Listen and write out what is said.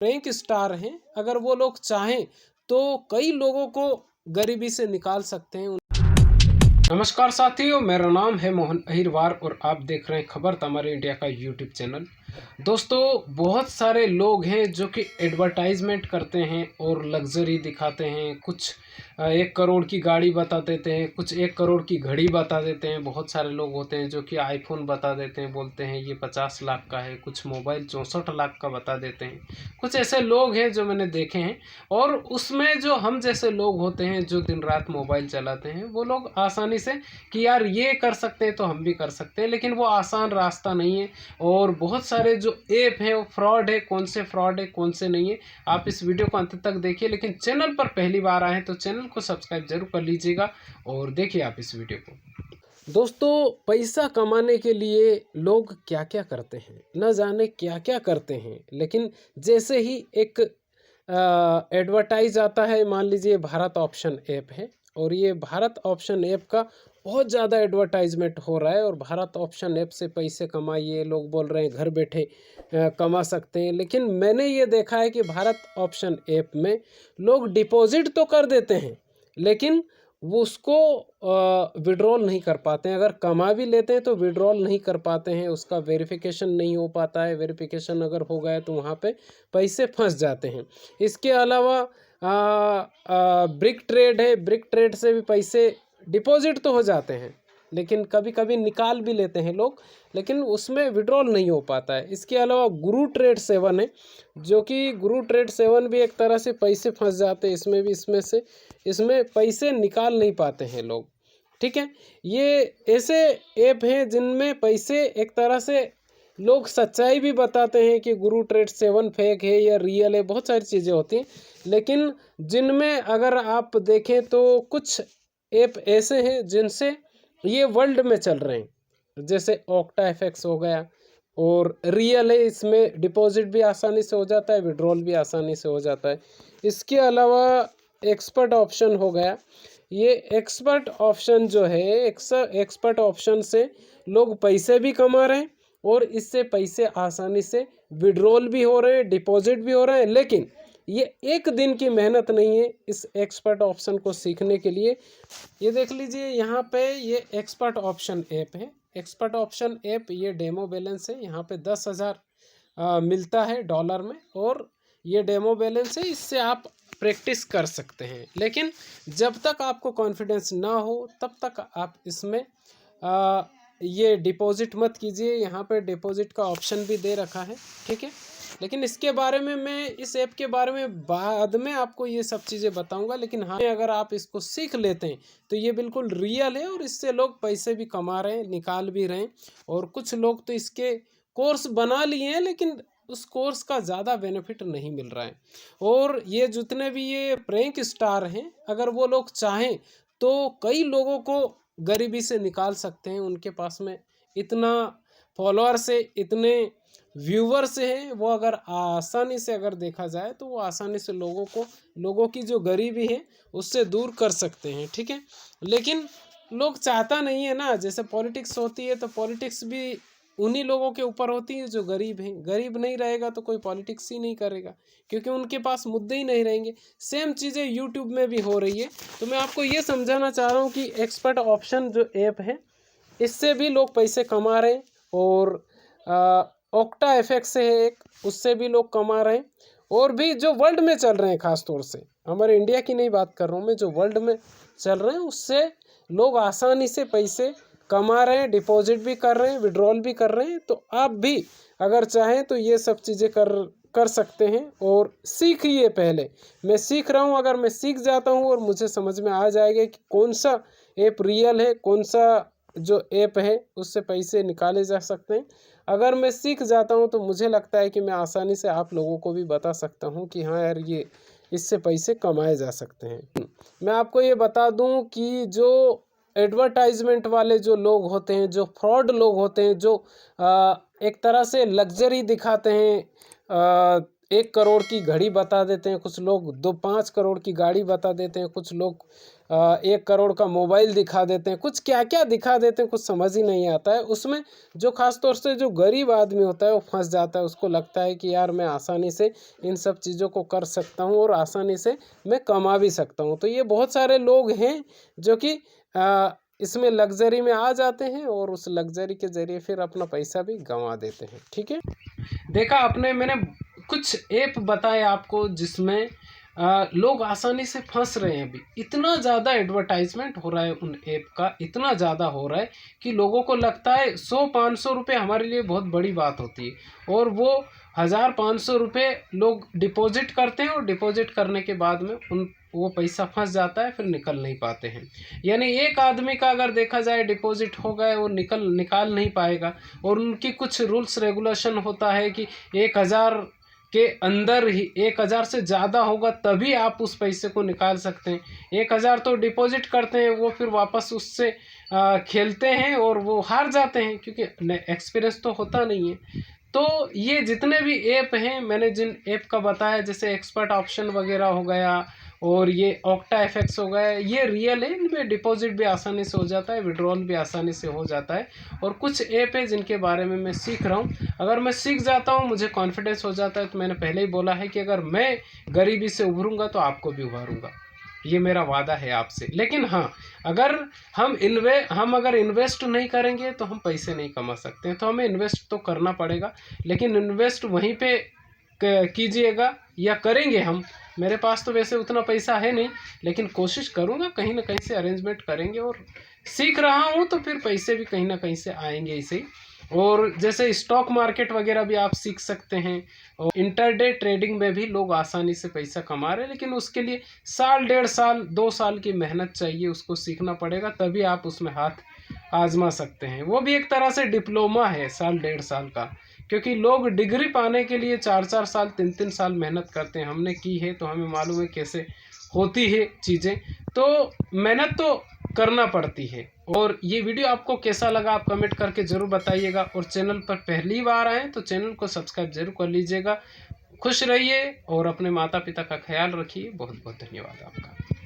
Prank star हैं, अगर वो लोग चाहें तो कई लोगों को गरीबी से निकाल सकते हैं। नमस्कार साथियों, मेरा नाम है मोहन अहिरवार और आप देख रहे हैं खबर तमारी इंडिया का यूट्यूब चैनल। दोस्तों, बहुत सारे लोग हैं जो कि एडवर्टाइजमेंट करते हैं और लग्जरी दिखाते हैं। कुछ 1 करोड़ की गाड़ी बता देते हैं, कुछ 1 करोड़ की घड़ी बता देते हैं। बहुत सारे लोग होते हैं जो कि आईफोन बता देते हैं, बोलते हैं ये 50 लाख का है। कुछ मोबाइल 64 लाख का बता देते हैं। कुछ ऐसे लोग हैं जो मैंने देखे हैं, और उसमें जो हम जैसे लोग होते हैं जो दिन रात मोबाइल चलाते हैं, वो लोग आसानी से कि यार ये कर सकते हैं तो हम भी कर सकते हैं, लेकिन वो आसान रास्ता नहीं है। और बहुत सारे जो ऐप हैं वो फ्रॉड है। कौन से फ्रॉड है, कौन से नहीं है, आप इस वीडियो को अंत तक देखिए। लेकिन चैनल पर पहली बार आए हैं तो चैनल को सब्सक्राइब जरूर कर लीजिएगा और देखिए आप इस वीडियो को। दोस्तों, पैसा कमाने के लिए लोग क्या क्या करते हैं, न जाने क्या क्या करते हैं। लेकिन जैसे ही एक एडवर्टाइज आता है, मान लीजिए भारत ऑप्शन ऐप है, और ये भारत ऑप्शन ऐप का बहुत ज़्यादा एडवर्टाइजमेंट हो रहा है, और भारत ऑप्शन ऐप से पैसे कमाइए, लोग बोल रहे हैं घर बैठे कमा सकते हैं। लेकिन मैंने ये देखा है कि भारत ऑप्शन ऐप में लोग डिपॉजिट तो कर देते हैं, लेकिन वो उसको विड्रॉल नहीं कर पाते हैं। अगर कमा भी लेते हैं तो विड्रॉल नहीं कर पाते हैं, उसका वेरिफिकेशन नहीं हो पाता है। वेरिफिकेशन अगर हो गया तो वहाँ पे पैसे फंस जाते हैं। इसके अलावा ब्रिक ट्रेड है, ब्रिक ट्रेड से भी पैसे डिपॉजिट तो हो जाते हैं, लेकिन कभी कभी निकाल भी लेते हैं लोग, लेकिन उसमें विड्रॉल नहीं हो पाता है। इसके अलावा गुरु ट्रेड 7 है, जो कि गुरु ट्रेड 7 भी एक तरह से पैसे फंस जाते हैं इसमें भी, इसमें पैसे निकाल नहीं पाते हैं लोग। ठीक है, ये ऐसे ऐप हैं जिनमें पैसे एक तरह से लोग सच्चाई भी बताते हैं कि गुरु ट्रेड 7 फेक है या रियल है, बहुत सारी चीज़ें होती हैं। लेकिन जिनमें अगर आप देखें तो कुछ ऐप ऐसे हैं जिनसे ये वर्ल्ड में चल रहे हैं, जैसे ऑक्टा एफएक्स हो गया, और रियल है, इसमें डिपॉजिट भी आसानी से हो जाता है, विड्रॉल भी आसानी से हो जाता है। इसके अलावा एक्सपर्ट ऑप्शन हो गया। ये एक्सपर्ट ऑप्शन जो है, एक्सपर्ट ऑप्शन से लोग पैसे भी कमा रहे हैं, और इससे पैसे आसानी से विड्रॉल भी हो रहे हैं, डिपॉजिट भी हो रहे हैं। लेकिन ये एक दिन की मेहनत नहीं है इस एक्सपर्ट ऑप्शन को सीखने के लिए। ये देख लीजिए, यहाँ पे ये एक्सपर्ट ऑप्शन ऐप है। एक्सपर्ट ऑप्शन ऐप, ये डेमो बैलेंस है। यहाँ पे 10,000 मिलता है डॉलर में, और ये डेमो बैलेंस है, इससे आप प्रैक्टिस कर सकते हैं। लेकिन जब तक आपको कॉन्फिडेंस ना हो तब तक आप इसमें ये डिपॉजिट मत कीजिए। यहाँ पे डिपॉजिट का ऑप्शन भी दे रखा है, ठीक है। लेकिन इसके बारे में मैं, इस ऐप के बारे में बाद में आपको ये सब चीज़ें बताऊंगा। लेकिन हाँ, अगर आप इसको सीख लेते हैं तो ये बिल्कुल रियल है, और इससे लोग पैसे भी कमा रहे हैं, निकाल भी रहे हैं। और कुछ लोग तो इसके कोर्स बना लिए हैं, लेकिन उस कोर्स का ज़्यादा बेनिफिट नहीं मिल रहा है। और ये जितने भी ये प्रैंक स्टार हैं, अगर वो लोग चाहें तो कई लोगों को गरीबी से निकाल सकते हैं। उनके पास में इतना फॉलोअर्स है, इतने व्यूवर्स हैं, वो अगर आसानी से अगर देखा जाए तो वो आसानी से लोगों की जो गरीबी है उससे दूर कर सकते हैं, ठीक है। लेकिन लोग चाहता नहीं है ना, जैसे पॉलिटिक्स होती है तो पॉलिटिक्स भी उन्हीं लोगों के ऊपर होती है जो गरीब हैं। गरीब नहीं रहेगा तो कोई पॉलिटिक्स ही नहीं करेगा, क्योंकि उनके पास मुद्दे ही नहीं रहेंगे। सेम चीज़ें यूट्यूब में भी हो रही है। तो मैं आपको ये समझाना चाह रहा हूँ कि एक्सपर्ट ऑप्शन जो ऐप है, इससे भी लोग पैसे कमा रहे हैं। और ऑक्टा एफएक्स है एक, उससे भी लोग कमा रहे हैं। और भी जो वर्ल्ड में चल रहे हैं, ख़ास तौर से हमारे इंडिया की नहीं बात कर रहा हूँ मैं, जो वर्ल्ड में चल रहे हैं उससे लोग आसानी से पैसे कमा रहे हैं, डिपॉजिट भी कर रहे हैं, विड्रॉल भी कर रहे हैं। तो आप भी अगर चाहें तो ये सब चीज़ें कर सकते हैं, और सीखिए। पहले मैं सीख रहा हूँ, अगर मैं सीख जाता हूँ और मुझे समझ में आ जाएगा कि कौन सा ऐप रियल है, कौन सा जो ऐप है उससे पैसे निकाले जा सकते हैं, अगर मैं सीख जाता हूँ तो मुझे लगता है कि मैं आसानी से आप लोगों को भी बता सकता हूँ कि हाँ यार, ये इससे पैसे कमाए जा सकते हैं। मैं आपको ये बता दूँ कि जो एडवर्टाइजमेंट वाले जो लोग होते हैं, जो फ्रॉड लोग होते हैं, जो एक तरह से लग्जरी दिखाते हैं 1 करोड़ की घड़ी बता देते हैं, कुछ लोग 5 करोड़ की गाड़ी बता देते हैं, कुछ लोग 1 करोड़ का मोबाइल दिखा देते हैं, कुछ क्या क्या दिखा देते हैं, कुछ समझ ही नहीं आता है। उसमें जो ख़ास तौर से जो गरीब आदमी होता है वो फंस जाता है। उसको लगता है कि यार मैं आसानी से इन सब चीज़ों को कर सकता हूँ और आसानी से मैं कमा भी सकता हूँ। तो ये बहुत सारे लोग हैं जो कि इसमें लग्जरी में आ जाते हैं और उस लग्जरी के ज़रिए फिर अपना पैसा भी गंवा देते हैं। ठीक है, देखा आपने, मैंने कुछ ऐप बताए आपको जिसमें लोग आसानी से फंस रहे हैं। अभी इतना ज़्यादा एडवर्टाइजमेंट हो रहा है उन ऐप का, इतना ज़्यादा हो रहा है कि लोगों को लगता है 100-500 रुपये हमारे लिए बहुत बड़ी बात होती है, और वो 1000-500 रुपये लोग डिपॉजिट करते हैं और डिपॉजिट करने के बाद में वो पैसा फंस जाता है, फिर निकल नहीं पाते हैं। यानी एक आदमी का अगर देखा जाए डिपॉजिट हो गए, वो निकाल नहीं पाएगा, और उनकी कुछ रूल्स रेगुलेशन होता है कि 1000 के अंदर ही, 1000 से ज़्यादा होगा तभी आप उस पैसे को निकाल सकते हैं। 1000 तो डिपॉजिट करते हैं, वो फिर वापस उससे खेलते हैं और वो हार जाते हैं क्योंकि एक्सपीरियंस तो होता नहीं है। तो ये जितने भी ऐप हैं, मैंने जिन ऐप का बताया, जैसे एक्सपर्ट ऑप्शन वगैरह हो गया और ये ऑक्टा एफएक्स हो गया, ये रियल है। इनमें डिपॉजिट भी आसानी से हो जाता है, विड्रॉल भी आसानी से हो जाता है। और कुछ ऐप है जिनके बारे में मैं सीख रहा हूँ। अगर मैं सीख जाता हूँ, मुझे कॉन्फिडेंस हो जाता है, तो मैंने पहले ही बोला है कि अगर मैं गरीबी से उभरूँगा तो आपको भी उभारूँगा, ये मेरा वादा है आपसे। लेकिन हाँ, अगर हम अगर इन्वेस्ट नहीं करेंगे तो हम पैसे नहीं कमा सकते हैं। तो हमें इन्वेस्ट तो करना पड़ेगा, लेकिन इन्वेस्ट वहीं पे कीजिएगा या करेंगे हम। मेरे पास तो वैसे उतना पैसा है नहीं, लेकिन कोशिश करूँगा, कहीं ना कहीं से अरेंजमेंट करेंगे, और सीख रहा हूँ तो फिर पैसे भी कहीं ना कहीं से आएंगे इसे ही। और जैसे स्टॉक मार्केट वगैरह भी आप सीख सकते हैं, और इंटरडे ट्रेडिंग में भी लोग आसानी से पैसा कमा रहे हैं, लेकिन उसके लिए 1 1.5 साल 2 साल की मेहनत चाहिए, उसको सीखना पड़ेगा, तभी आप उसमें हाथ आजमा सकते हैं। वो भी एक तरह से डिप्लोमा है 1 1.5 साल का, क्योंकि लोग डिग्री पाने के लिए 4 साल 3 साल मेहनत करते हैं। हमने की है तो हमें मालूम है कैसे होती है चीज़ें। तो मेहनत तो करना पड़ती है। और ये वीडियो आपको कैसा लगा आप कमेंट करके ज़रूर बताइएगा, और चैनल पर पहली बार आए तो चैनल को सब्सक्राइब जरूर कर लीजिएगा। खुश रहिए और अपने माता पिता का ख्याल रखिए। बहुत बहुत धन्यवाद आपका।